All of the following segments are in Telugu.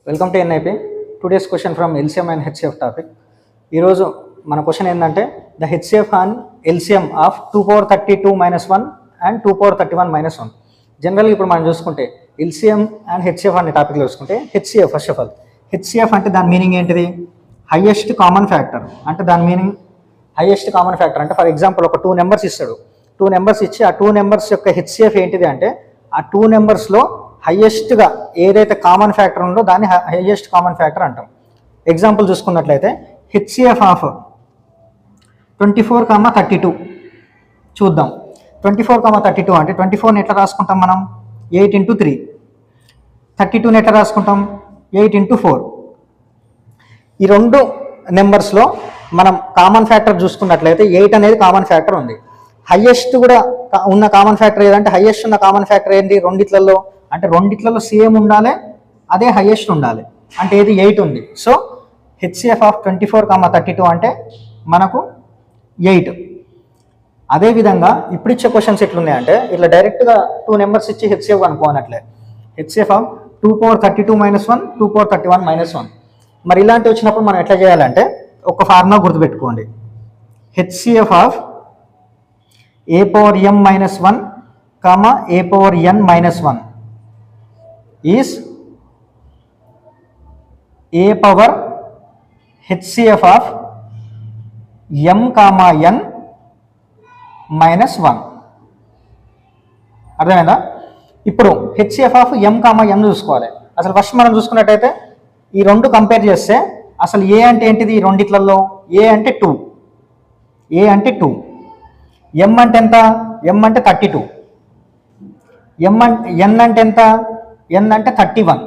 Welcome to NIP. Today's question from LCM and HCF topic. ఈరోజు మన క్వశ్చన్ ఏంటంటే the HCF and LCM of 2 power 32 - 1 and 2 power 31 - 1. జనరల్గా ఇప్పుడు మనం చూసుకుంటే ఎల్సిఎం అండ్ హెచ్సిఎఫ్ అనే టాపిక్లో చూసుకుంటే HCF first of all HCF అంటే దాని మీనింగ్ ఏంటిది? Highest common factor. అంటే దాని మీనింగ్ హైయెస్ట్ కామన్ ఫ్యాక్టర్ అంటే ఫర్ ఎగ్జాంపుల్ ఒక 2 నెంబర్స్ ఇస్తాడు. 2 నెంబర్స్ ఇచ్చి ఆ 2 నెంబర్స్ యొక్క హెచ్సిఎఫ్ ఏంటిది అంటే ఆ 2 నెంబర్స్లో హైయెస్ట్గా ఏదైతే కామన్ ఫ్యాక్టర్ ఉందో దాన్ని హైయెస్ట్ కామన్ ఫ్యాక్టర్ అంటాం. ఎగ్జాంపుల్ చూసుకున్నట్లయితే హెచ్సిఎఫ్ ఆఫ్ 24, 32 చూద్దాం. 24, 32 అంటే 24ని ఎట్లా రాసుకుంటాం మనం? 8 × 3. 32ని ఎట్లా రాసుకుంటాం? 8 × 4. ఈ రెండు నెంబర్స్లో మనం కామన్ ఫ్యాక్టర్ చూసుకున్నట్లయితే 8 అనేది కామన్ ఫ్యాక్టర్ ఉంది. హైయెస్ట్ కూడా ఉన్న కామన్ ఫ్యాక్టర్ ఏదంటే హైయెస్ట్ ఉన్న కామన్ ఫ్యాక్టర్ ఏంటి రెండిట్లలో? అంటే రెండిట్లలో సేమ్ ఉండాలి, అదే హైయెస్ట్ ఉండాలి. అంటే ఏది 8 ఉంది. సో హెచ్సిఎఫ్ ఆఫ్ 24, 32 అంటే మనకు 8. అదేవిధంగా ఇప్పుడు ఇచ్చే క్వశ్చన్స్ ఎట్లున్నాయంటే ఇట్లా డైరెక్ట్గా 2 నెంబర్స్ ఇచ్చి హెచ్సిఎఫ్ అనుకోనట్లే. HCF of 2 power 32 - 1, 2 power 31 - 1. మరి ఇలాంటివి వచ్చినప్పుడు మనం ఎట్లా చేయాలంటే ఒక ఫార్ములా గుర్తుపెట్టుకోండి. HCF of a power m - 1, a power n - 1 is a power HCF of m, n - 1. అర్థమైందా? ఇప్పుడు హెచ్సిఎఫ్ ఆఫ్ m, n చూసుకోవాలి. అసలు ఫస్ట్ మనం చూసుకున్నట్టయితే ఈ రెండు కంపేర్ చేస్తే అసలు ఏ అంటే ఏంటిది? ఈ రెండిట్లలో ఏ అంటే 2, m అంటే ఎంత? m అంటే 32, n అంటే ఎంత? n అంటే 31.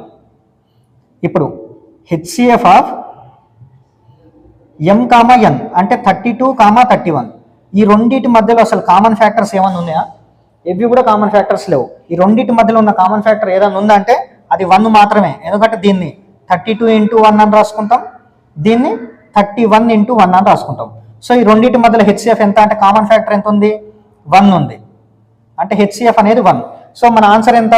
ఇప్పుడు హెచ్సిఎఫ్ ఆఫ్ m, n అంటే 32, 31. ఈ రెండింటి మధ్యలో అసలు కామన్ ఫ్యాక్టర్స్ ఏమైనా ఉన్నాయా? ఇవి కూడా కామన్ ఫ్యాక్టర్స్ లేవు. ఈ రెండింటి మధ్యలో ఉన్న కామన్ ఫ్యాక్టర్ ఏదైనా ఉందంటే అది 1 మాత్రమే. ఎందుకంటే దీన్ని 32 × 1 అని రాసుకుంటాం, దీన్ని 31 × 1 అని రాసుకుంటాం. సో ఈ రెండింటి మధ్యలో హెచ్సిఎఫ్ ఎంత అంటే కామన్ ఫ్యాక్టర్ ఎంత ఉంది? 1 ఉంది. అంటే హెచ్సిఎఫ్ అనేది 1. సో మన ఆన్సర్ ఎంత?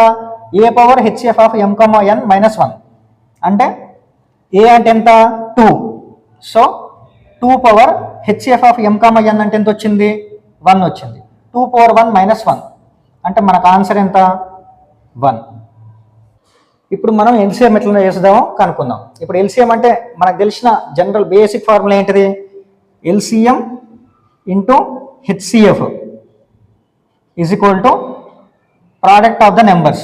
A power HCF of m, n - 1 అంటే ఏ అంటే ఎంత? 2. So 2 power HCF of m, n అంటే ఎంత వచ్చింది? 1 వచ్చింది. 2 power 1 - 1 అంటే మనకు ఆన్సర్ ఎంత? 1. ఇప్పుడు మనం ఎల్సిఎం ఎట్లా చేద్దామో కనుక్కుందాం. ఇప్పుడు ఎల్సిఎం అంటే మనకు తెలిసిన జనరల్ బేసిక్ ఫార్ములా ఏంటిది? LCM into HCF is equal to product of the numbers.